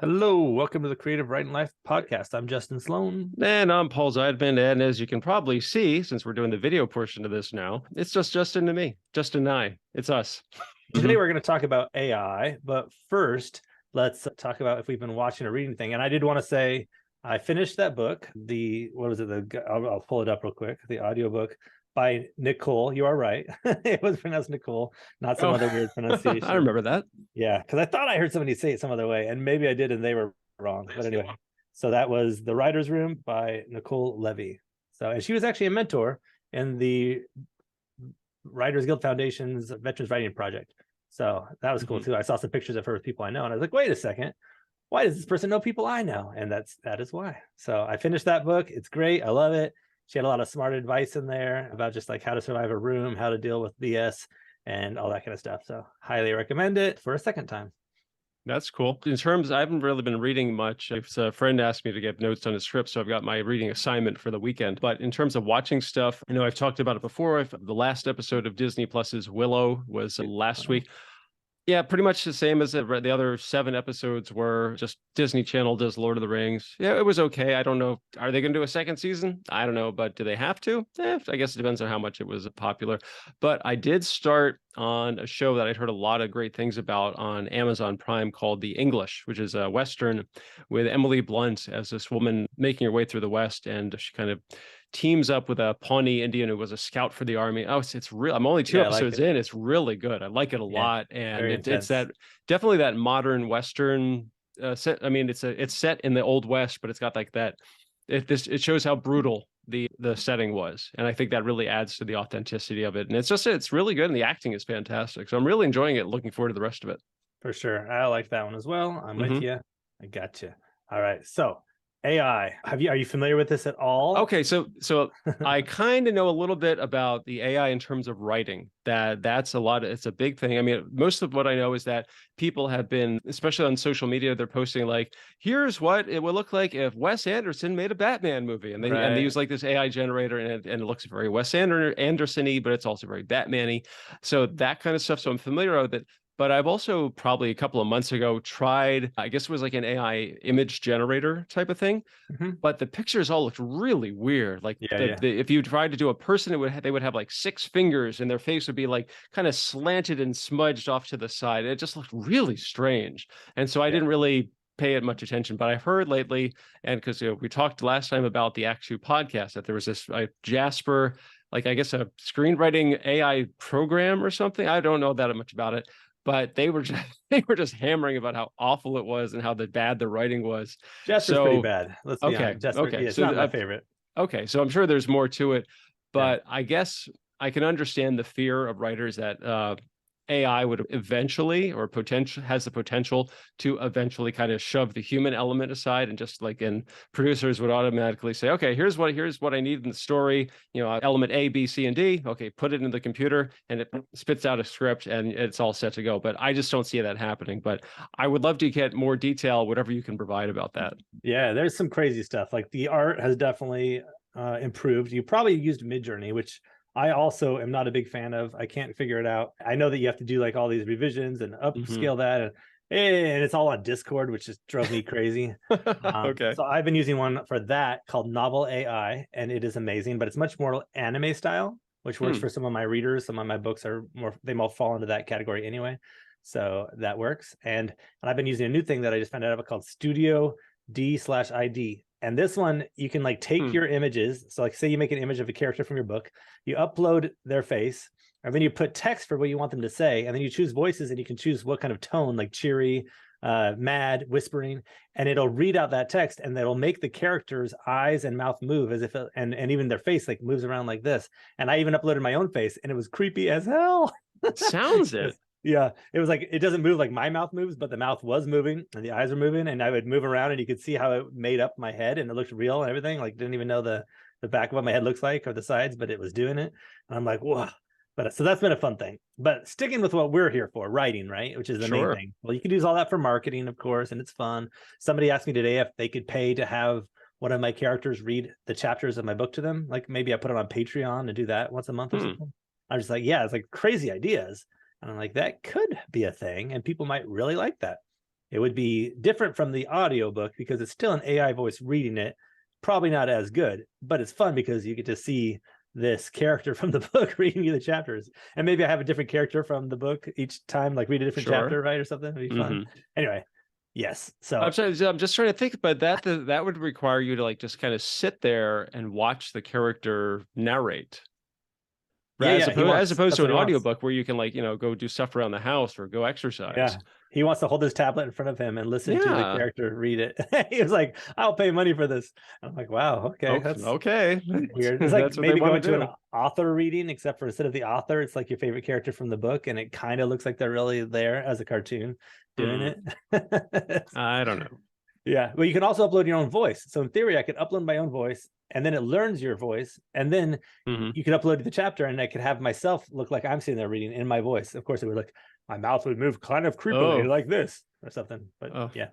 Hello, welcome to the Creative Writing Life podcast. I'm Justin Sloan. And I'm Paul Zeidman, and as you can probably see, since we're doing the video portion of this now, it's just Justin and me. Justin and I. It's us. Today we're going to talk about AI, but first, let's talk about if we've been watching or reading anything. And I did want to say, I finished that book, I'll pull it up real quick, the audiobook by Nicole. You are right. It was pronounced Nicole, not some other weird pronunciation. I remember that. Yeah, because I thought I heard somebody say it some other way, and maybe I did, and they were wrong. But anyway, so that was The Writer's Room by Nicole Levy. And she was actually a mentor in the Writers Guild Foundation's Veterans Writing Project. So that was cool too. I saw some pictures of her with people I know, and I was like, wait a second, why does this person know people I know? And that is why. So I finished that book. It's great. I love it. She had a lot of smart advice in there about just like how to survive a room, how to deal with BS, and all that kind of stuff. So highly recommend it for a second time. That's cool. In terms, I haven't really been reading much. A friend asked me to get notes on a script, so I've got my reading assignment for the weekend. But in terms of watching stuff, I know I've talked about it before. The last episode of Disney Plus's Willow was last week. Yeah, pretty much the same as the other 7 episodes were. Just Disney Channel does Lord of the Rings. Yeah, it was okay. I don't know. Are they going to do a second season? I don't know, but do they have to? I guess it depends on how much it was popular. But I did start on a show that I'd heard a lot of great things about on Amazon Prime called The English, which is a Western with Emily Blunt as this woman making her way through the West, and she kind of teams up with a Pawnee Indian who was a scout for the army. Oh, it's real. I'm only 2 episodes in. It's really good. I like it a lot, and it's that definitely that modern Western set. I mean, it's set in the Old West, but it's got like that. It shows how brutal the setting was, and I think that really adds to the authenticity of it. And it's really good, and the acting is fantastic. So I'm really enjoying it. Looking forward to the rest of it. For sure, I like that one as well. I'm with you. I got you. All right, so AI. Are you familiar with this at all? Okay, so I kind of know a little bit about the AI in terms of writing. It's a big thing. I mean, most of what I know is that people have been, especially on social media, they're posting like, here's what it would look like if Wes Anderson made a Batman movie. And they use like this AI generator, and it looks very Wes Anderson-y, but it's also very Batman-y. So that kind of stuff. So I'm familiar with it. But I've also probably a couple of months ago tried, I guess it was like an AI image generator type of thing, but the pictures all looked really weird. Like if you tried to do a person, they would have like 6 fingers, and their face would be like kind of slanted and smudged off to the side. It just looked really strange. And so I didn't really pay it much attention, but I heard lately, and because we talked last time about the Act 2 podcast, that there was this Jasper, like I guess a screenwriting AI program or something. I don't know that much about it. But they were just hammering about how awful it was and how bad the writing was. Jasper's pretty bad. Let's be honest. Jasper, it's not my favorite. Okay, so I'm sure there's more to it, but I guess I can understand the fear of writers that AI would eventually, or has the potential to eventually kind of shove the human element aside, and producers would automatically say, okay, here's what I need in the story, element A, B, C, and D. Okay, put it in the computer, and it spits out a script, and it's all set to go. But I just don't see that happening. But I would love to get more detail, whatever you can provide about that. Yeah, there's some crazy stuff. Like the art has definitely improved. You probably used Midjourney, which I also am not a big fan of. I can't figure it out. I know that you have to do like all these revisions and upscale that, and it's all on Discord, which just drove me crazy. Okay. So I've been using one for that called NovelAI, and it is amazing, but it's much more anime style, which works for some of my readers. Some of my books they all fall into that category anyway. So that works. And I've been using a new thing that I just found out about called Studio D/ID. And this one, you can like take your images. So like say you make an image of a character from your book, you upload their face, and then you put text for what you want them to say. And then you choose voices, and you can choose what kind of tone, like cheery, mad, whispering, and it'll read out that text, and it'll make the character's eyes and mouth move as if, and even their face like moves around like this. And I even uploaded my own face, and it was creepy as hell. It sounds it. Yeah, it was like, it doesn't move like my mouth moves, but the mouth was moving and the eyes were moving, and I would move around, and you could see how it made up my head, and it looked real and everything. Like didn't even know the back of what my head looks like or the sides, but it was doing it. And I'm like, whoa. But so that's been a fun thing. But sticking with what we're here for, writing, right? Which is the main thing. Well, you can use all that for marketing, of course, and it's fun. Somebody asked me today if they could pay to have one of my characters read the chapters of my book to them. Like maybe I put it on Patreon and do that once a month or something. I'm just like, yeah, it's like crazy ideas. And I'm like, that could be a thing, and people might really like that. It would be different from the audiobook because it's still an AI voice reading it, probably not as good, but it's fun because you get to see this character from the book reading you the chapters. And maybe I have a different character from the book each time, like read a different chapter, right? Or something. It'd be fun. Anyway, yes. So I'm just trying to think, but that would require you to like just kind of sit there and watch the character narrate. Right? As opposed to an audiobook where you can like, go do stuff around the house or go exercise. Yeah. He wants to hold his tablet in front of him and listen to the character read it. He was like, I'll pay money for this. I'm like, wow, okay. That's okay. Weird. It's like maybe going to an author reading, except for instead of the author, it's like your favorite character from the book, and it kind of looks like they're really there as a cartoon doing it. I don't know. Yeah. Well, you can also upload your own voice. So in theory, I could upload my own voice, and then it learns your voice, and then you can upload the chapter, and I could have myself look like I'm sitting there reading in my voice. Of course, it would look, my mouth would move kind of creepily like this or something. But yeah.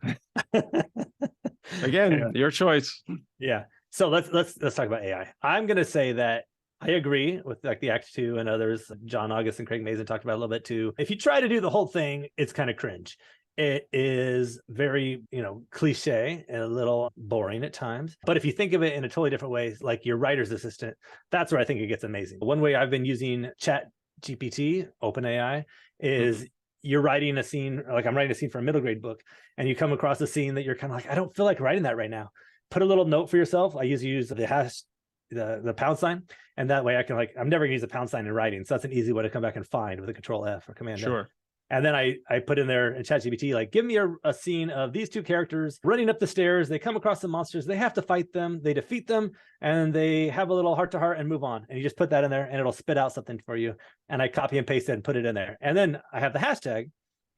Again, your choice. Yeah. So let's talk about AI. I'm gonna say that I agree with like the Act 2 and others. John August and Craig Mazin talked about it a little bit too. If you try to do the whole thing, it's kind of cringe. It is very, cliche and a little boring at times. But if you think of it in a totally different way, like your writer's assistant, that's where I think it gets amazing. One way I've been using ChatGPT, OpenAI, is you're writing a scene, like I'm writing a scene for a middle grade book, and you come across a scene that you're kind of like, I don't feel like writing that right now. Put a little note for yourself. I usually use the hash, the pound sign, and that way I can I'm never gonna use a pound sign in writing. So that's an easy way to come back and find with a Control F or Command F. And then I put in there in ChatGPT, like, give me a scene of these two characters running up the stairs. They come across some monsters. They have to fight them. They defeat them, and they have a little heart-to-heart and move on. And you just put that in there, and it'll spit out something for you. And I copy and paste it and put it in there. And then I have the hashtag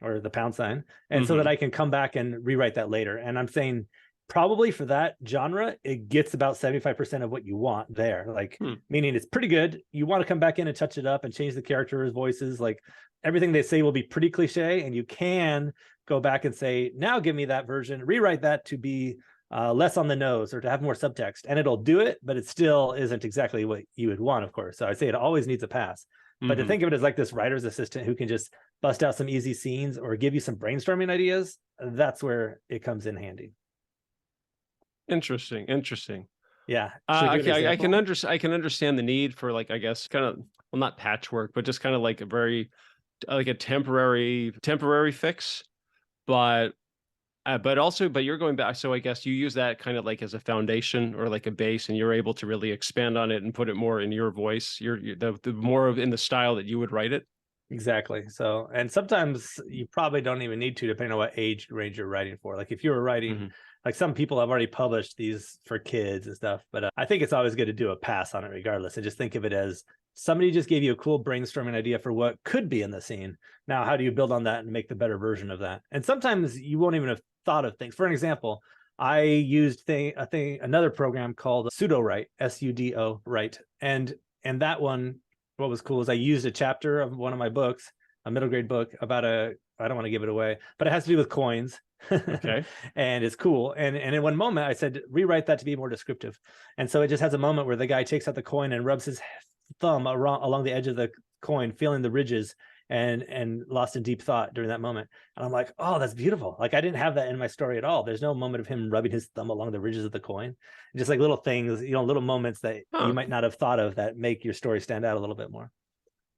or the pound sign, and so that I can come back and rewrite that later. And I'm saying probably for that genre, it gets about 75% of what you want there. Like, meaning it's pretty good. You want to come back in and touch it up and change the characters' voices. Like, everything they say will be pretty cliche, and you can go back and say, now give me that version, rewrite that to be less on the nose or to have more subtext, and it'll do it, but it still isn't exactly what you would want, of course. So I'd say it always needs a pass. But to think of it as like this writer's assistant who can just bust out some easy scenes or give you some brainstorming ideas, that's where it comes in handy. Interesting. Yeah. I can understand the need for, like, I guess kind of, well, not patchwork, but just kind of like a very like a temporary fix, but you're going back. So I guess you use that kind of like as a foundation or like a base, and you're able to really expand on it and put it more in your voice. You're the more of in the style that you would write it. Exactly. So, and sometimes you probably don't even need to, depending on what age range you're writing for. Like if you were writing, like some people have already published these for kids and stuff, but I think it's always good to do a pass on it regardless, and just think of it as somebody just gave you a cool brainstorming idea for what could be in the scene. Now, how do you build on that and make the better version of that? And sometimes you won't even have thought of things. For an example, I used another program called SudoWrite, SUDO-Write. And that one, what was cool is I used a chapter of one of my books, a middle grade book about I don't want to give it away, but it has to do with coins. Okay. And it's cool. And in one moment I said, rewrite that to be more descriptive. And so it just has a moment where the guy takes out the coin and rubs his thumb along the edge of the coin, feeling the ridges, and lost in deep thought during that moment. And I'm like, oh, that's beautiful. Like I didn't have that in my story at all. There's no moment of him rubbing his thumb along the ridges of the coin. Just like little things, little moments that you might not have thought of that make your story stand out a little bit more.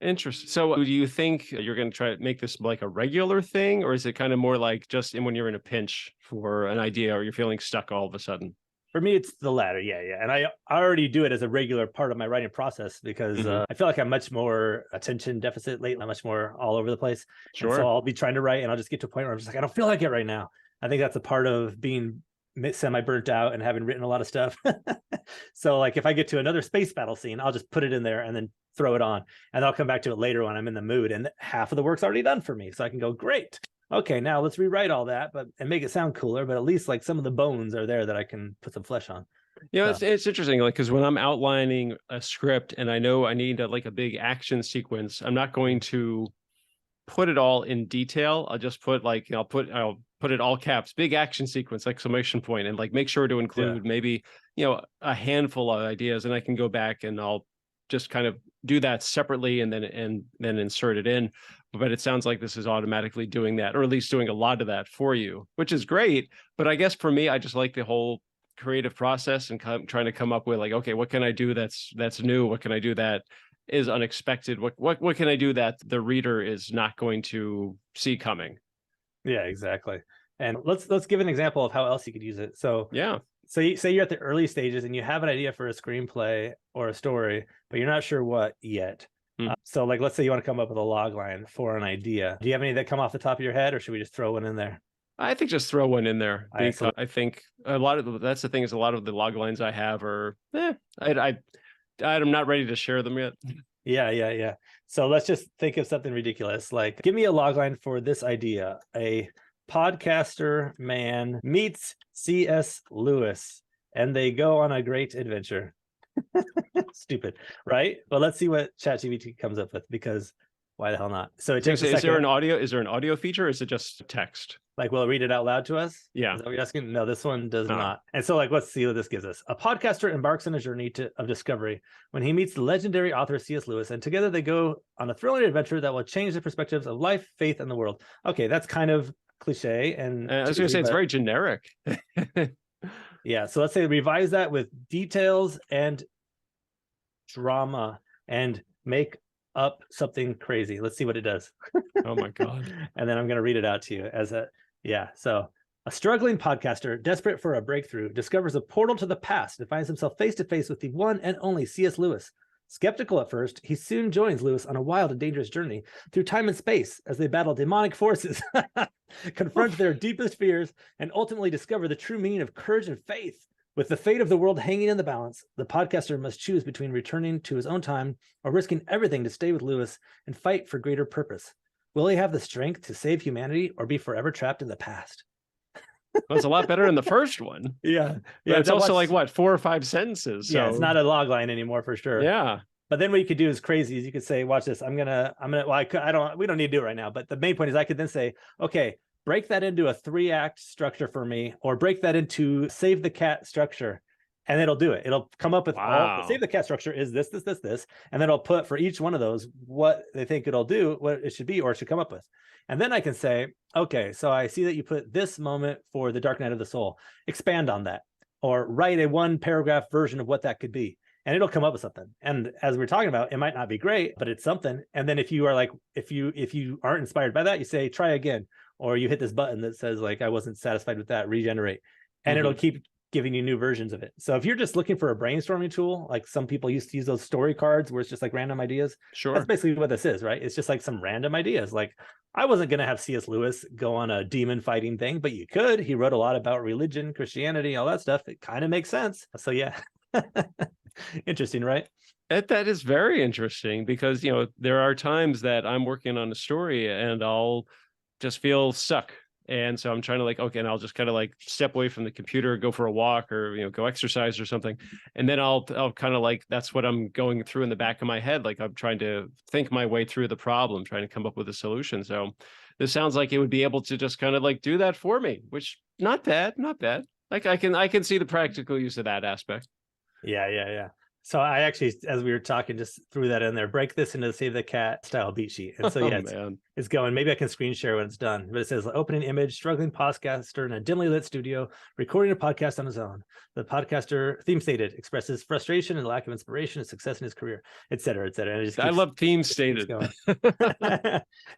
Interesting. So do you think you're going to try to make this like a regular thing, or is it kind of more like just when you're in a pinch for an idea or you're feeling stuck all of a sudden? For me, it's the latter. Yeah. And I already do it as a regular part of my writing process because I feel like I'm much more attention deficit lately. I'm much more all over the place. Sure. And so I'll be trying to write and I'll just get to a point where I'm just like, I don't feel like it right now. I think that's a part of being semi-burnt out and having written a lot of stuff. So like if I get to another space battle scene, I'll just put it in there and then throw it on. And I'll come back to it later when I'm in the mood. And half of the work's already done for me. So I can go, great. Okay, now let's rewrite all that, and make it sound cooler. But at least like some of the bones are there that I can put some flesh on. Yeah, so. It's interesting, like, because when I'm outlining a script and I know I need a big action sequence, I'm not going to put it all in detail. I'll just put I'll put it all caps, big action sequence, exclamation point, and like make sure to include maybe a handful of ideas, and I can go back and I'll just kind of do that separately and then insert it in. but it sounds like this is automatically doing that, or at least doing a lot of that for you, which is great. But I guess for me, I just like the whole creative process and trying to come up with like, okay, what can I do that's new? What can I do that is unexpected? What can I do that the reader is not going to see coming? Yeah, exactly. And let's give an example of how else you could use it. So Yeah. So you say you're at the early stages and you have an idea for a screenplay or a story, but you're not sure what yet. So like, let's say you want to come up with a log line for an idea. Do you have any that come off the top of your head, or should we just throw one in there? I think just throw one in there, because so I think a lot of that's the thing, is a lot of the log lines I have are, I'm not ready to share them yet. Yeah. So let's just think of something ridiculous. Like, give me a log line for this idea. A podcaster man meets C.S. Lewis and they go on a great adventure. Stupid, right? Well, let's see what ChatGPT comes up with, because why the hell not? So it takes a second. Is there an audio feature, or is it just text? Like, will it read it out loud to us? Yeah. Is that what you're asking? No, this one does not. And so, like, let's see what this gives us. A podcaster embarks on a journey of discovery when he meets the legendary author C.S. Lewis, and together they go on a thrilling adventure that will change the perspectives of life, faith, and the world. Okay, that's kind of cliche. And I was going to say, it's very generic. Yeah, so let's say revise that with details and drama and make up something crazy. Let's see what it does. Oh my God. And then I'm going to read it out to you as so a struggling podcaster desperate for a breakthrough discovers a portal to the past and finds himself face to face with the one and only C.S. Lewis. Skeptical at first, he soon joins Lewis on a wild and dangerous journey through time and space as they battle demonic forces, confront their deepest fears, and ultimately discover the true meaning of courage and faith. With the fate of the world hanging in the balance, the podcaster must choose between returning to his own time or risking everything to stay with Lewis and fight for greater purpose. Will he have the strength to save humanity or be forever trapped in the past? Well, it's a lot better than the first one. Yeah. But it's also like, what, 4 or 5 sentences? So. Yeah, it's not a log line anymore for sure. Yeah. But then what you could do is crazy. Is you could say, watch this. We don't need to do it right now. But the main point is I could then say, okay, break that into a 3-act structure for me, or break that into save the cat structure. And it'll do it. It'll come up with all save the cat structure is this. And then it'll put for each one of those what they think it'll do, what it should be, or it should come up with. And then I can say, okay, so I see that you put this moment for the Dark Night of the Soul. Expand on that, or write a 1-paragraph version of what that could be. And it'll come up with something. And as we're talking about, it might not be great, but it's something. And then if you are like, if you aren't inspired by that, you say, try again. Or you hit this button that says like, I wasn't satisfied with that, regenerate. And it'll keep giving you new versions of it. So if you're just looking for a brainstorming tool, like some people used to use those story cards where it's just like random ideas. Sure. That's basically what this is, right? It's just like some random ideas. Like, I wasn't going to have C.S. Lewis go on a demon fighting thing, but you could. He wrote a lot about religion, Christianity, all that stuff. It kind of makes sense. So yeah. Interesting, right? That is very interesting, because, you know, there are times that I'm working on a story and I'll just feel stuck. And so I'm trying to like, okay, and I'll just kind of like step away from the computer, go for a walk, or, you know, go exercise or something. And then I'll kind of like, that's what I'm going through in the back of my head. Like, I'm trying to think my way through the problem, trying to come up with a solution. So this sounds like it would be able to just kind of like do that for me, which not bad. Like I can see the practical use of that aspect. Yeah. So I actually, as we were talking, just threw that in there. Break this into the Save the Cat style beat sheet. And so yeah, it's going. Maybe I can screen share when it's done. But it says opening image, struggling podcaster in a dimly lit studio, recording a podcast on his own. The podcaster, theme stated, expresses frustration and lack of inspiration and success in his career, et cetera, et cetera. And I love theme stated.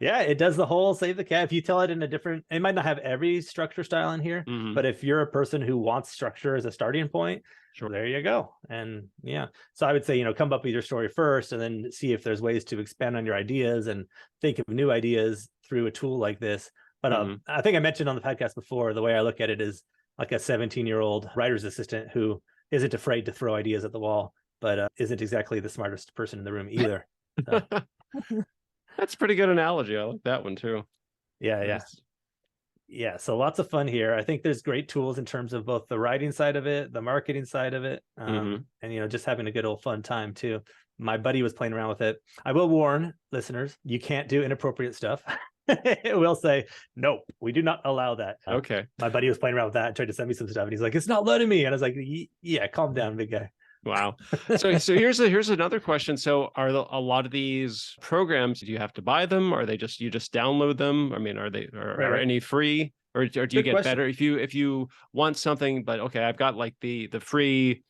Yeah, it does the whole Save the Cat. If you tell it in a different, it might not have every structure style in here, but if you're a person who wants structure as a starting point, sure, there you go. And yeah, so I would say, you know, come up with your story first and then see if there's ways to expand on your ideas and think of new ideas through a tool like this. But I think I mentioned on the podcast before, the way I look at it is like a 17-year-old writer's assistant who isn't afraid to throw ideas at the wall, but isn't exactly the smartest person in the room either. So. That's a pretty good analogy. I like that one too. Yeah, so lots of fun here. I think there's great tools in terms of both the writing side of it, the marketing side of it, and, you know, just having a good old fun time too. My buddy was playing around with it. I will warn listeners, you can't do inappropriate stuff. It will say, nope, we do not allow that. Okay. My buddy was playing around with that and tried to send me some stuff, and he's like, it's not letting me. And I was like, yeah, calm down, big guy. Wow. So here's another question. So are a lot of these programs, do you have to buy them? Are they just you just download them? I mean, Right, are right. any free, or do you Good get question. better if you want something, but okay, I've got like the free,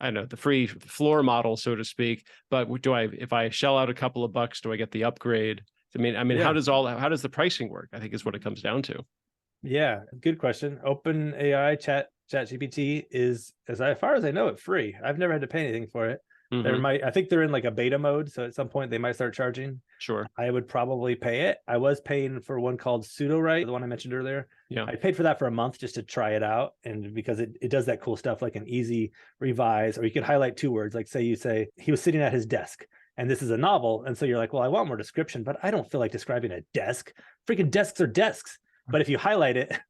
I don't know, the free floor model, so to speak, but if I shell out a couple of bucks, do I get the upgrade? I mean, Yeah. how does the pricing work? I think is what it comes down to. Yeah, good question. OpenAI ChatGPT is, as far as I know, it free. I've never had to pay anything for it. Hmm. I think they're in like a beta mode, so at some point they might start charging. Sure. I would probably pay it. I was paying for one called SudoWrite, the one I mentioned earlier. Yeah. I paid for that for a month just to try it out, and because it does that cool stuff like an easy revise, or you could highlight two words, like say you say he was sitting at his desk, and this is a novel, and so you're like, well, I want more description, but I don't feel like describing a desk. Freaking desks are desks. But if you highlight it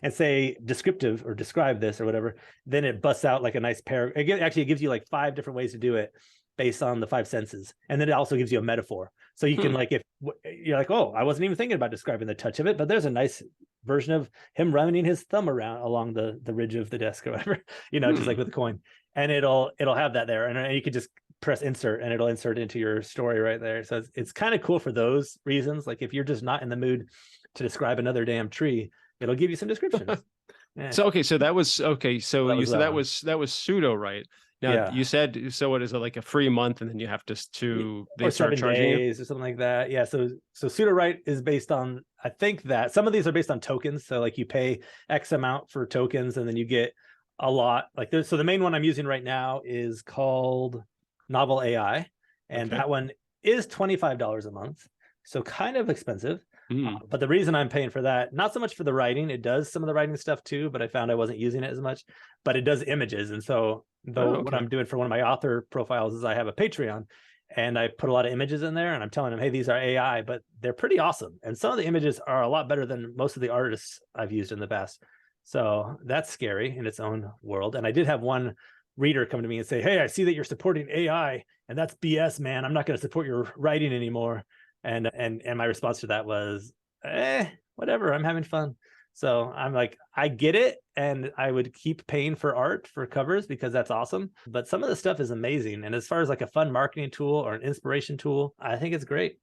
and say descriptive or describe this or whatever, then it busts out like a nice paragraph. Actually, it gives you like 5 different ways to do it based on the 5 senses. And then it also gives you a metaphor. So you can like, if you're like, oh, I wasn't even thinking about describing the touch of it, but there's a nice version of him running his thumb around along the ridge of the desk or whatever, just like with a coin. And it'll have that there. And you could just press insert and it'll insert into your story right there. So it's kind of cool for those reasons. Like if you're just not in the mood to describe another damn tree, it'll give you some descriptions. Yeah. So okay, so that was okay. So That you was said that one. that was pseudo, right? Now Yeah. you said, so what is it, like a free month and then you have they Or start 7 charging you? days or something like that. Yeah. So SudoWrite is based on, I think that some of these are based on tokens. So like you pay X amount for tokens and then you get a lot. Like so the main one I'm using right now is called NovelAI. And Okay. that one is $25 a month. So kind of expensive. Mm. But the reason I'm paying for that, not so much for the writing, it does some of the writing stuff too, but I found I wasn't using it as much, but it does images. And so Oh, what okay. I'm doing for one of my author profiles is I have a Patreon and I put a lot of images in there and I'm telling them, hey, these are AI, but they're pretty awesome. And some of the images are a lot better than most of the artists I've used in the past. So that's scary in its own world. And I did have one reader come to me and say, hey, I see that you're supporting AI and that's BS, man. I'm not going to support your writing anymore. And my response to that was, whatever, I'm having fun. So I'm like, I get it, and I would keep paying for art for covers because that's awesome, but some of the stuff is amazing, and as far as like a fun marketing tool or an inspiration tool, I think it's great.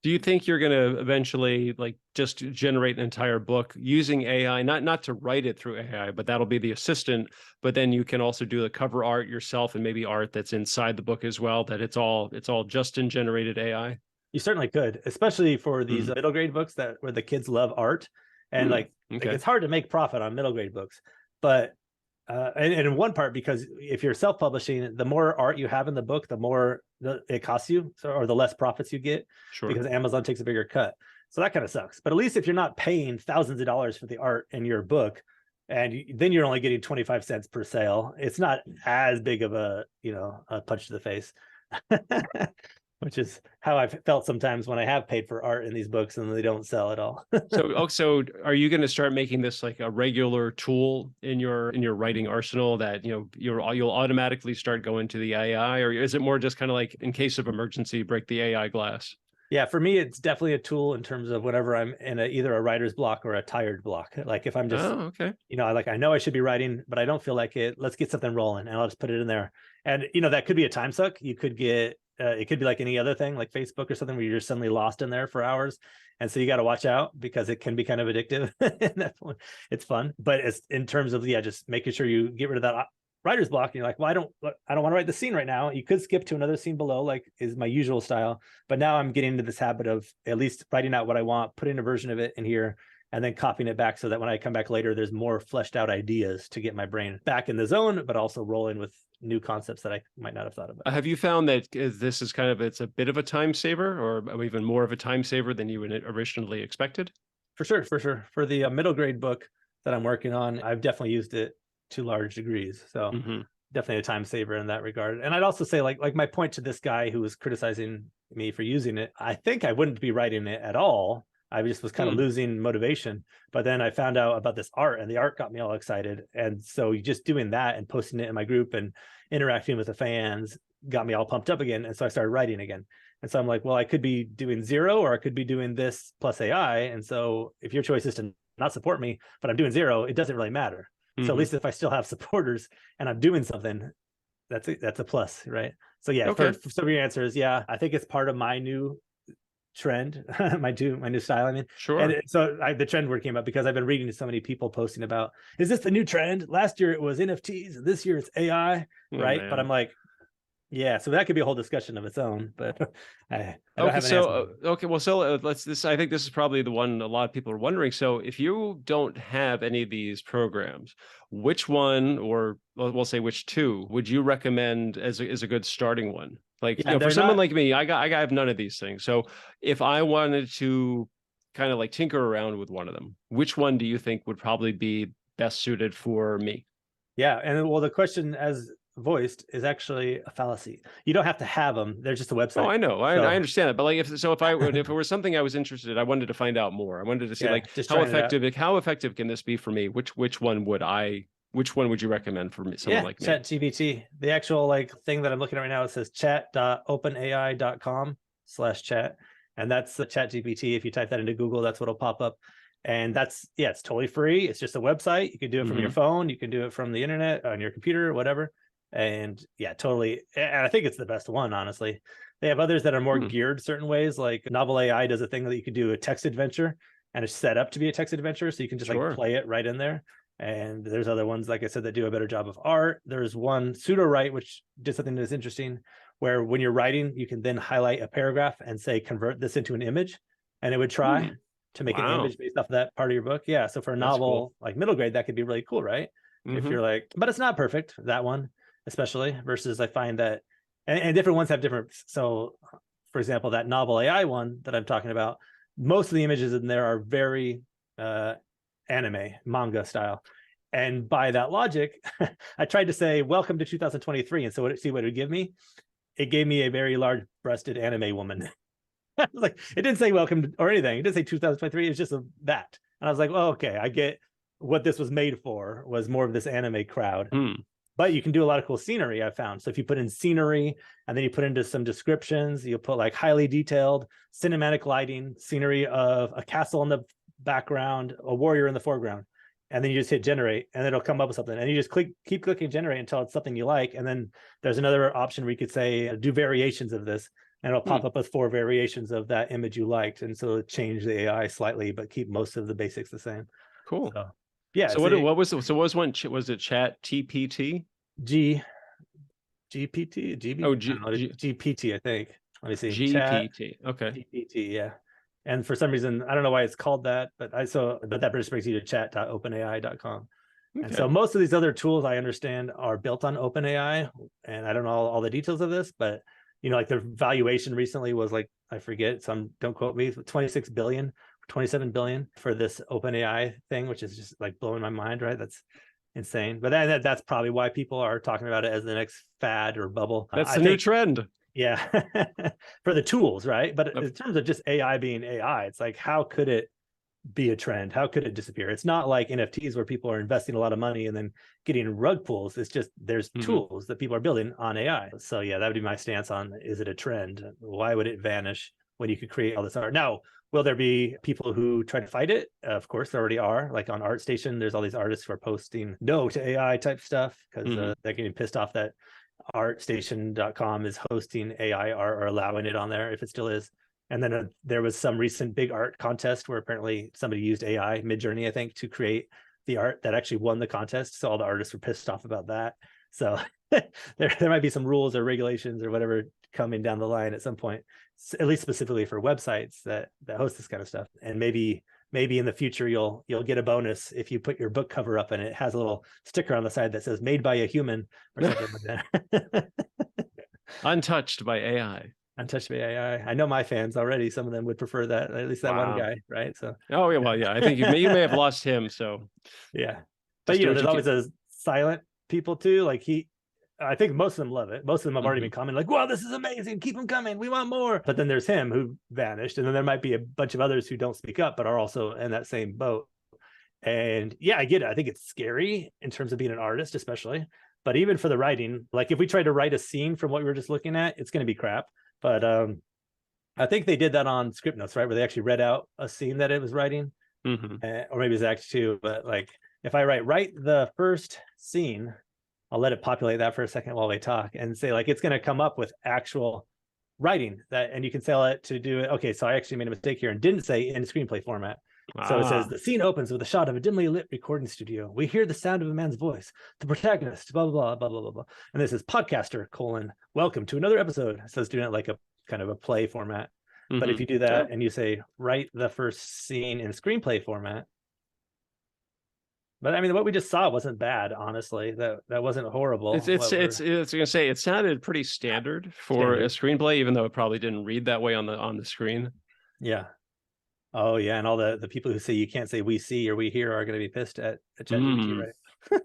Do you think you're going to eventually like just generate an entire book using AI, not to write it through AI, but that'll be the assistant, but then you can also do the cover art yourself and maybe art that's inside the book as well, that it's all just in generated AI? You certainly could, especially for these Mm. middle grade books where the kids love art, and Mm. like Okay. it's hard to make profit on middle grade books, but and in one part, because if you're self-publishing, the more art you have in the book, the more it costs you, or the less profits you get, Sure. because Amazon takes a bigger cut. So that kind of sucks. But at least if you're not paying thousands of dollars for the art in your book, and then you're only getting 25 cents per sale, it's not as big of a punch to the face. Which is how I've felt sometimes when I have paid for art in these books and they don't sell at all. So are you going to start making this like a regular tool in your writing arsenal that, you'll automatically start going to the AI, or is it more just kind of like in case of emergency, break the AI glass? Yeah, for me, it's definitely a tool in terms of whenever I'm in either a writer's block or a tired block. Like if I'm just, Oh, okay. I know I should be writing, but I don't feel like it. Let's get something rolling, and I'll just put it in there. And that could be a time suck. You could get it could be like any other thing, like Facebook or something, where you're suddenly lost in there for hours, and so you got to watch out because it can be kind of addictive. It's fun, but it's in terms of just making sure you get rid of that writer's block, and you're like, well, I don't want to write the scene right now. You could skip to another scene below, like is my usual style, but now I'm getting into this habit of at least writing out what I want, putting a version of it in here, and then copying it back so that when I come back later, there's more fleshed out ideas to get my brain back in the zone, but also rolling with new concepts that I might not have thought about. Have you found that this is it's a bit of a time saver, or even more of a time saver than you originally expected? For sure, for sure. For the middle grade book that I'm working on, I've definitely used it to large degrees. So Mm-hmm. definitely a time saver in that regard. And I'd also say like my point to this guy who was criticizing me for using it, I think I wouldn't be writing it at all. I just was kind of losing motivation. But then I found out about this art, and the art got me all excited. And so just doing that and posting it in my group and interacting with the fans got me all pumped up again. And so I started writing again. And so I'm like, well, I could be doing 0, or I could be doing this plus AI. And so if your choice is to not support me, but I'm doing 0, it doesn't really matter. So at least if I still have supporters and I'm doing something, that's a plus, right? So yeah, Okay. for some of your answers, yeah, I think it's part of my new trend, my new style. I mean, and Sure. the trend word came up because I've been reading so many people posting about, is this the new trend? Last year it was NFTs, and this year it's AI, Oh right? But I'm man. like, yeah, so that could be a whole discussion of its own, but I don't Okay, have an answer. so okay, well, so let's this. I think this is probably the one a lot of people are wondering. So, if you don't have any of these programs, which one, or we'll say which two, would you recommend as a good starting one? Like, Yeah, for they're someone not. like me, I have none of these things. So, if I wanted to kind of like tinker around with one of them, which one do you think would probably be best suited for me? Yeah, and well, the question as voiced is actually a fallacy. You don't have to have them; they're just a Oh, website. I know. I So understand that. But like if it were something I was interested in, I wanted to find out more. I wanted to see yeah, like just trying it out. how effective can this be for me? Which one would you recommend for me, someone Yeah, like me? ChatGPT. The actual like thing that I'm looking at right now, it says chat.openai.com/chat. And that's the ChatGPT. If you type that into Google, that's what'll pop up. And that's, yeah, it's totally free. It's just a website. You can do it from your Hmm. phone, you can do it from the internet, on your computer, whatever. And yeah, totally. And I think it's the best one, honestly. They have others that are more Hmm. geared certain ways. Like NovelAI does a thing that you can do a text adventure, and it's set up to be a text adventure. So you can just like Sure. play it right in there. And there's other ones, like I said, that do a better job of art. There's one, SudoWrite, which did something that's interesting, where when you're writing, you can then highlight a paragraph and say, convert this into an image. And it would try Hmm. to make an Wow. image based off of that part of your book. Yeah. So for a That's cool. novel like middle grade, that could be really cool, right? If Hmm. you're like, but it's not perfect, that one, especially versus I find that, and different ones have different. So for example, that NovelAI one that I'm talking about, most of the images in there are very anime, manga style. And by that logic, I tried to say, welcome to 2023. And so see what it would give me? It gave me a very large breasted anime woman. Like, it didn't say welcome to, or anything. It didn't say 2023. It's just that. And I was like, oh, okay, I get what this was made for, was more of this anime crowd. Hmm. But you can do a lot of cool scenery, I found. So if you put in scenery and then you put into some descriptions, you'll put like highly detailed cinematic lighting, scenery of a castle in the background, a warrior in the foreground. And then you just hit generate and it'll come up with something. And you just keep clicking generate until it's something you like. And then there's another option where you could say, do variations of this. And it'll Hmm. pop up with 4 variations of that image you liked. And so change the AI slightly, but keep most of the basics the same. Cool. So yeah, So it's a what was one? Was it Chat TPT? G GPT, Oh, I don't know, GPT, I think. Let me see. Chat GPT. Okay. GPT, yeah. And for some reason, I don't know why it's called that, but that just brings you to chat.openai.com. And Okay. so most of these other tools I understand are built on OpenAI, and I don't know all the details of this, but like the valuation recently was like, I forget, some don't quote me, 26 billion, 27 billion for this OpenAI thing, which is just like blowing my mind, right? That's insane. But that's probably why people are talking about it as the next fad or bubble. That's I the new think, trend. yeah, for the tools, right? But Of- in terms of just AI being AI, it's like, how could it be a trend? How could it disappear? It's not like NFTs where people are investing a lot of money and then getting rug pulls. It's just there's Mhm. tools that people are building on AI. So yeah, that would be my stance on, is it a trend? Why would it vanish when you could create all this art? Now, will there be people who try to fight it? Of course, there already are. Like on ArtStation, there's all these artists who are posting no to AI type stuff because Mhm. they're getting pissed off that artstation.com is hosting AI art or allowing it on there, if it still is. And then there was some recent big art contest where apparently somebody used AI, Midjourney, I think, to create the art that actually won the contest. So all the artists were pissed off about that. So there might be some rules or regulations or whatever coming down the line at some point, at least specifically for websites that host this kind of stuff. And maybe in the future you'll get a bonus if you put your book cover up and it has a little sticker on the side that says made by a human or something like that. Untouched by AI. Untouched by AI. I know my fans already. Some of them would prefer that, at least that one Wow. guy, right? So Oh yeah, well, yeah. I think you may have lost him. So yeah, but just do what there's you can. always those silent people too. Like I think most of them love it. Most of them have already Mhm. been commenting like, "Wow, this is amazing! Keep them coming. We want more." But then there's him who vanished, and then there might be a bunch of others who don't speak up, but are also in that same boat. And yeah, I get it. I think it's scary in terms of being an artist, especially. But even for the writing, like if we try to write a scene from what we were just looking at, it's going to be crap. But I think they did that on script notes, right? Where they actually read out a scene that it was writing, Mhm. or maybe it's act two. But like, if I write the first scene I'll let it populate that for a second while we talk and say like, it's going to come up with actual writing that, and you can tell it to do it. Okay, so I actually made a mistake here and didn't say in screenplay format. So it says the scene opens with a shot of a dimly lit recording studio. We hear the sound of a man's voice. The protagonist, blah, blah, blah, blah, blah, blah. And this is podcaster, welcome to another episode. So it's doing it like a kind of a play format. But if you do that and you say, write the first scene in screenplay format. But I mean, what we just saw wasn't bad, honestly. That wasn't horrible. It's gonna say it sounded pretty standard for a screenplay, even though it probably didn't read that way on the screen. Yeah. Oh yeah, and all the people who say you can't say we see or we hear are going to be pissed at ChatGPT, right?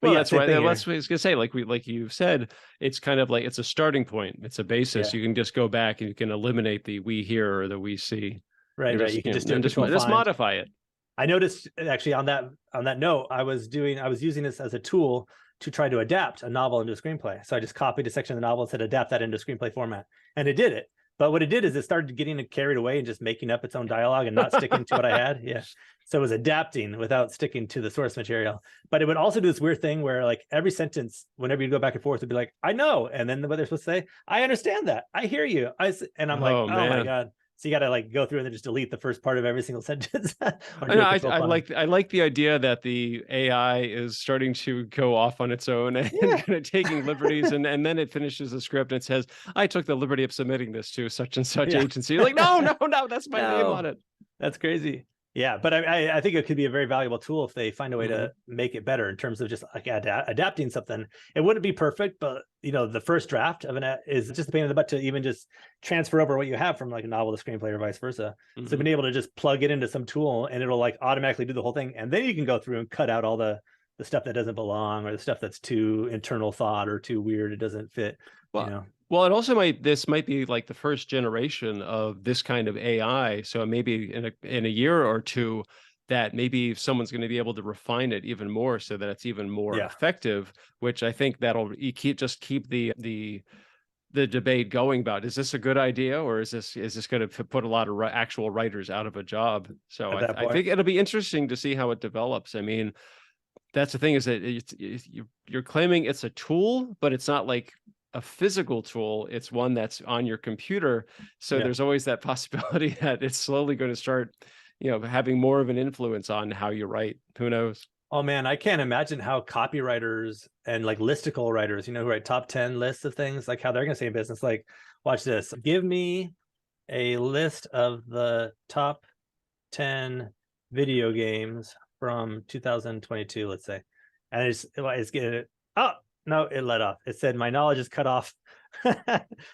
Well, that's why. That's what I was gonna say. Like you said, it's kind of like it's a starting point. It's a basis. You can just go back and you can eliminate the we hear or the we see. Right. You can just modify it. I noticed actually on that note, I was using this as a tool to try to adapt a novel into a screenplay. So I just copied a section of the novel and said adapt that into screenplay format, and it did it. But what it did is it started getting carried away and just making up its own dialogue and not sticking to what I had. Yeah. So it was adapting without sticking to the source material. But it would also do this weird thing where like every sentence, whenever you go back and forth, it'd be like, I know. And then what they're supposed to say, I understand that. I hear you. And I'm like, oh my God. So you got to like go through and then just delete the first part of every single sentence. I like the idea that the AI is starting to go off on its own and kind of taking liberties, and then it finishes the script and it says, "I took the liberty of submitting this to such and such agency." You're like, no, that's my name on it. That's crazy. Yeah, but I think it could be a very valuable tool if they find a way to make it better in terms of just like adapting something. It wouldn't be perfect, but the first draft of an is just a pain in the butt to even just transfer over what you have from like a novel to screenplay or vice versa. So being able to just plug it into some tool and it'll like automatically do the whole thing, and then you can go through and cut out all the stuff that doesn't belong or the stuff that's too internal thought or too weird, it doesn't fit. Well, it also might be like the first generation of this kind of AI. So maybe in a year or two, that maybe someone's going to be able to refine it even more so that it's even more effective. Which I think that'll keep the debate going about, is this a good idea or is this going to put a lot of actual writers out of a job? So I think it'll be interesting to see how it develops. I mean, that's the thing, is that you're claiming it's a tool, but it's not like a physical tool. It's one that's on your computer. So there's always that possibility that it's slowly going to start, having more of an influence on how you write. Who knows? Oh man, I can't imagine how copywriters and like listicle writers, who write top 10 lists of things, like how they're going to stay in business. Like, watch this. Give me a list of the top 10 video games from 2022, let's say. And it's getting, oh, no, it let off. It said my knowledge is cut off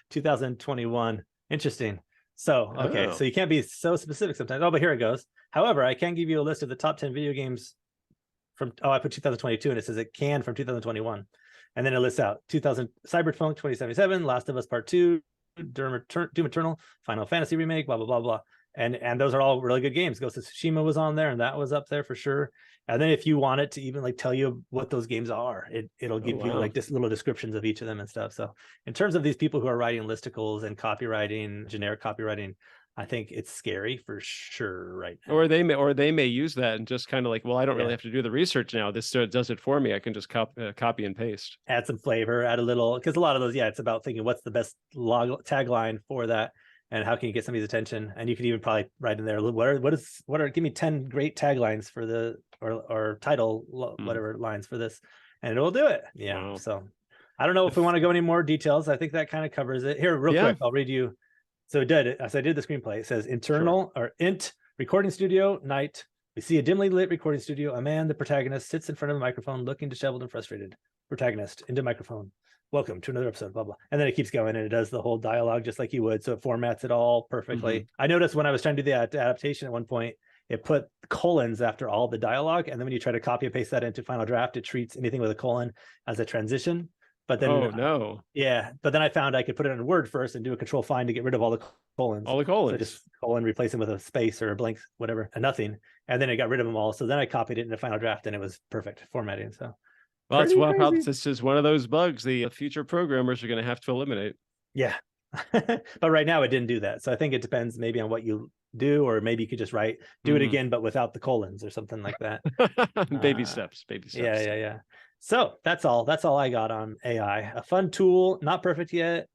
2021. Interesting. So, okay. So you can't be so specific sometimes. Oh, but here it goes. However, I can give you a list of the top 10 video games from, I put 2022 and it says it can from 2021. And then it lists out 2000 Cyberpunk 2077, Last of Us Part 2, Doom Eternal, Final Fantasy Remake, blah, blah, blah, blah. And those are all really good games. Ghost of Tsushima was on there and that was up there for sure. And then if you want it to even like tell you what those games are, it'll give you like just little descriptions of each of them and stuff. So in terms of these people who are writing listicles and copywriting, generic copywriting, I think it's scary for sure right now. Or they may use that and just kind of like, well, I don't really have to do the research now. This does it for me. I can just copy and paste. Add some flavor, add a little, because a lot of those, it's about thinking what's the best tagline for that. And how can you get somebody's attention? And you could even probably write in there, give me 10 great taglines for the, or title, whatever lines for this, and it'll do it. Yeah. Wow. So I don't know if we want to go any more details. I think that kind of covers it. Here, real quick, I'll read you. So it did, as I did the screenplay, it says internal or int recording studio, night. We see a dimly lit recording studio. A man, the protagonist, sits in front of a microphone looking disheveled and frustrated. Protagonist, into microphone. Welcome to another episode, blah, blah. And then it keeps going and it does the whole dialogue just like you would. So it formats it all perfectly. I noticed when I was trying to do the adaptation at one point, it put colons after all the dialogue. And then when you try to copy and paste that into Final Draft, it treats anything with a colon as a transition. But then, but then I found I could put it in Word first and do a control find to get rid of all the colons. So just colon, replace them with a space or a blank, whatever, a nothing. And then it got rid of them all. So then I copied it into Final Draft and it was perfect formatting. So. Well, this is one of those bugs the future programmers are going to have to eliminate. Yeah. But right now it didn't do that. So I think it depends maybe on what you do, or maybe you could just do it again, but without the colons or something like that. Baby steps. Yeah. So that's all I got on AI. A fun tool, not perfect yet.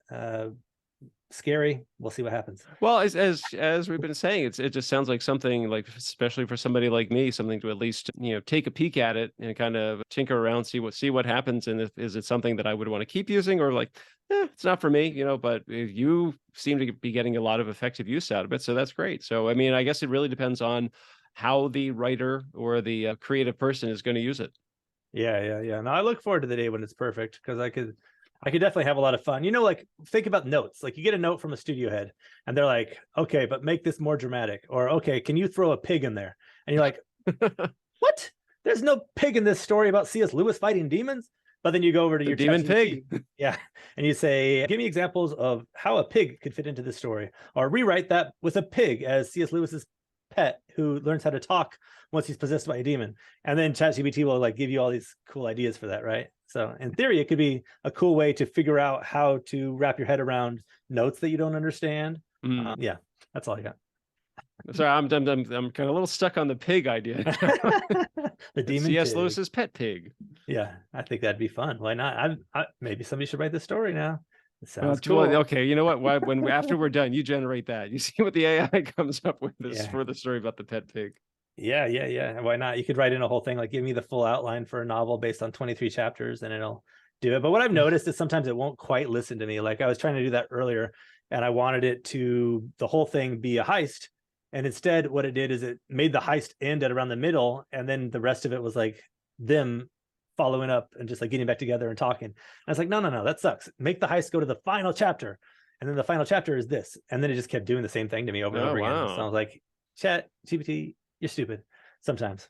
Scary. We'll see what happens. Well, as we've been saying, it just sounds like something, like, especially for somebody like me, something to at least, take a peek at it and kind of tinker around, see what happens, and is it something that I would want to keep using, or like, it's not for me, But you seem to be getting a lot of effective use out of it, so that's great. So I mean, I guess it really depends on how the writer or the creative person is going to use it. Yeah. No, I look forward to the day when it's perfect, because I could definitely have a lot of fun. Like, think about notes. Like, you get a note from a studio head and they're like, okay, but make this more dramatic. Or, okay, can you throw a pig in there? And you're like, what? There's no pig in this story about C.S. Lewis fighting demons. But then you go over to your demon pig. Yeah. And you say, give me examples of how a pig could fit into this story, or rewrite that with a pig as C.S. Lewis's pet who learns how to talk once he's possessed by a demon. And then ChatGPT will like give you all these cool ideas for that, right? So in theory, it could be a cool way to figure out how to wrap your head around notes that you don't understand. Yeah, that's all I got. Sorry, I'm kind of a little stuck on the pig idea. The demon C.S. pig. Lewis's pet pig. Yeah, I think that'd be fun. Why not? Maybe somebody should write this story now. It sounds cool. cool. Okay, you know what? When after we're done, you generate that. You see what the AI comes up with for the story about the pet pig. Yeah. Why not? You could write in a whole thing, like, give me the full outline for a novel based on 23 chapters, and it'll do it. But what I've noticed is sometimes it won't quite listen to me. Like, I was trying to do that earlier, and I wanted it to, the whole thing be a heist. And instead, what it did is it made the heist end at around the middle, and then the rest of it was like them following up and just like getting back together and talking. And I was like, no, that sucks. Make the heist go to the final chapter, and then the final chapter is this. And then it just kept doing the same thing to me over and over again. So I was like, ChatGPT, you're stupid sometimes.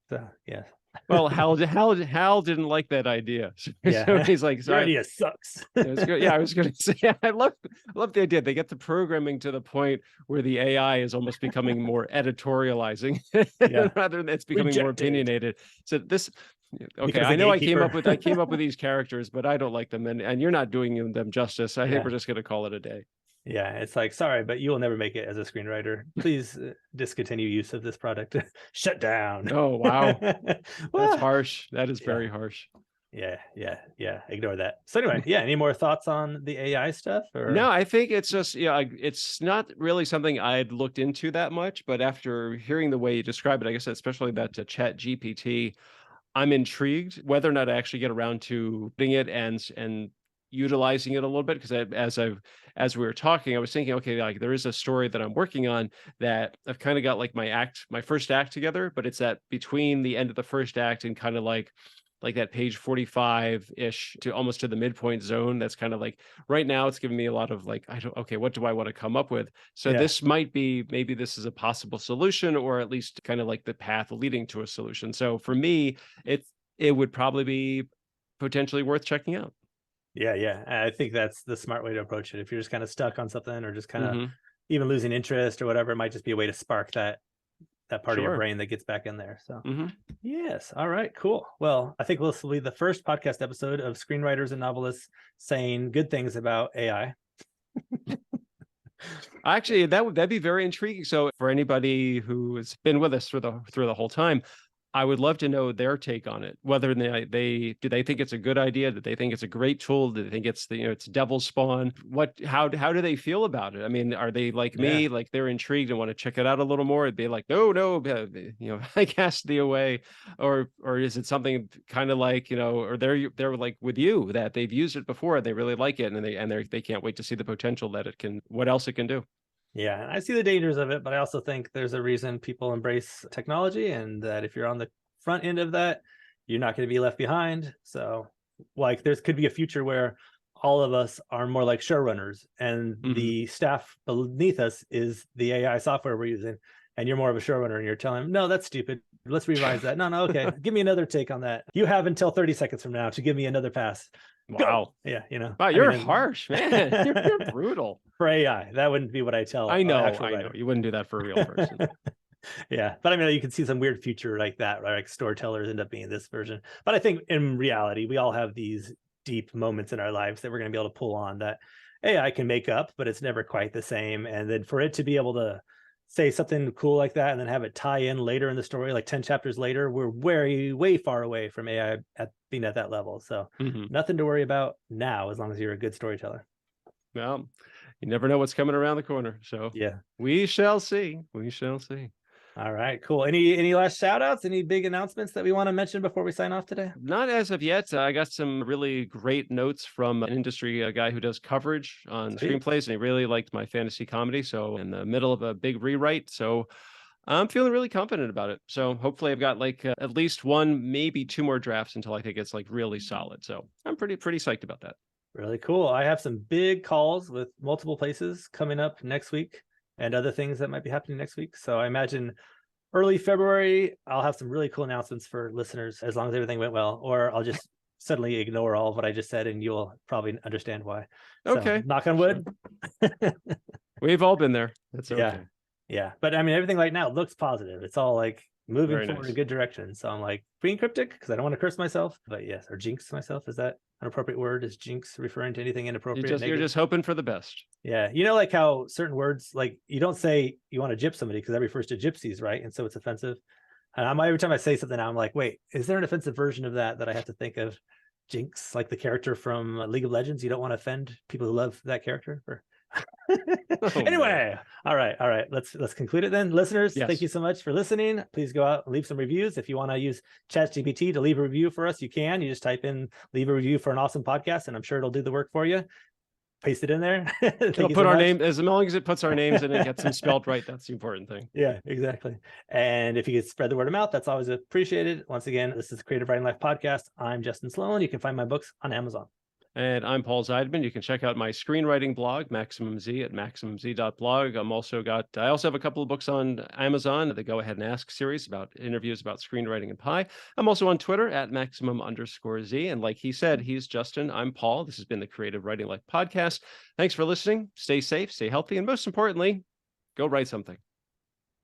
So yeah. Well, Hal didn't like that idea. Yeah. So he's like, your idea sucks. Yeah, I was going to say, I love the idea. They get the programming to the point where the AI is almost becoming more editorializing, rather than it's becoming more opinionated. So this, okay, I know I came up with these characters, but I don't like them, and you're not doing them justice. I think we're just going to call it a day. Yeah, it's like, sorry, but you will never make it as a screenwriter. Please discontinue use of this product. Shut down. Oh, wow. That's harsh. That is very harsh. Yeah. Ignore that. So anyway, any more thoughts on the AI stuff? Or? No, I think it's just, it's not really something I'd looked into that much, but after hearing the way you describe it, I guess especially that to ChatGPT, I'm intrigued whether or not I actually get around to putting it and utilizing it a little bit, because as we were talking, I was thinking, okay, like, there is a story that I'm working on that I've kind of got like my first act together, but it's that between the end of the first act and kind of like that page 45-ish to almost to the midpoint zone. That's kind of like, right now it's giving me a lot of like, what do I want to come up with? So this might be, maybe this is a possible solution, or at least kind of like the path leading to a solution. So for me, it would probably be potentially worth checking out. Yeah. I think that's the smart way to approach it. If you're just kind of stuck on something, or just kind of even losing interest or whatever, it might just be a way to spark that part of your brain that gets back in there. So yes. All right, cool. Well, I think this will be the first podcast episode of screenwriters and novelists saying good things about AI. Actually, that'd be very intriguing. So for anybody who has been with us through the whole time, I would love to know their take on it. Whether do they think it's a good idea? Do they think it's a great tool? Do they think it's it's devil's spawn? How do they feel about it? I mean, are they like me, like they're intrigued and want to check it out a little more? It'd be like, no, I cast thee away, or is it something kind of like, or they're like with you, that they've used it before, they really like it, and they can't wait to see the potential that what else it can do. Yeah, I see the dangers of it, but I also think there's a reason people embrace technology, and that if you're on the front end of that, you're not going to be left behind. So like, could be a future where all of us are more like showrunners, and the staff beneath us is the AI software we're using, and you're more of a showrunner, and you're telling them, no, that's stupid. Let's revise that. No, okay. Give me another take on that. You have until 30 seconds from now to give me another pass. Wow. Go. Yeah. Wow, you're harsh, man. You're brutal. For AI, that wouldn't be what I tell. I know. You wouldn't do that for a real person. Yeah, but I mean, you can see some weird future like that, right? Like, storytellers end up being this version. But I think in reality, we all have these deep moments in our lives that we're going to be able to pull on that AI can make up, but it's never quite the same. And then for it to be able to say something cool like that and then have it tie in later in the story, like 10 chapters later, we're way far away from AI being at that level. So nothing to worry about now, as long as you're a good storyteller. Well, you never know what's coming around the corner. So yeah, we shall see. We shall see. All right, cool. Any last shout outs, any big announcements that we want to mention before we sign off today? Not as of yet. I got some really great notes from an industry guy who does coverage on screenplays, and he really liked my fantasy comedy. So in the middle of a big rewrite. So I'm feeling really confident about it. So hopefully I've got like at least one, maybe two more drafts until I think it's like really solid. So I'm pretty psyched about that. Really cool. I have some big calls with multiple places coming up next week and other things that might be happening next week. So I imagine early February, I'll have some really cool announcements for listeners, as long as everything went well, or I'll just suddenly ignore all of what I just said and you'll probably understand why. Okay. So, knock on wood. Sure. We've all been there. That's okay. Yeah. But I mean, everything right now looks positive. It's all like moving Very forward nice. in a good direction. So I'm like being cryptic because I don't want to curse myself, but yes, or jinx myself. Is that an appropriate word? Is jinx referring to anything inappropriate? You're just hoping for the best. Yeah. You know, like how certain words, like you don't say you want to gyp somebody because that refers to gypsies, right? And so it's offensive. And every time I say something, I'm like, wait, is there an offensive version of that I have to think of? Jinx, like the character from League of Legends. You don't want to offend people who love that character. Anyway, all right. Let's conclude it then. Listeners, thank you so much for listening. Please go out and leave some reviews. If you want to use ChatGPT to leave a review for us, you can. You just type in "leave a review for an awesome podcast," and I'm sure it'll do the work for you. Paste it in there. It'll put our name, as long as it puts our names in and gets them spelled right. That's the important thing. Yeah, exactly. And if you could spread the word of mouth, that's always appreciated. Once again, this is the Creative Writing Life podcast. I'm Justin Sloan. You can find my books on Amazon. And I'm Paul Zeidman. You can check out my screenwriting blog, Maximum Z, at maximumz.blog. I also have a couple of books on Amazon, the Go Ahead and Ask series about interviews about screenwriting and pie. I'm also on Twitter at maximum_Z. And like he said, he's Justin. I'm Paul. This has been the Creative Writing Life podcast. Thanks for listening. Stay safe, stay healthy, and most importantly, go write something.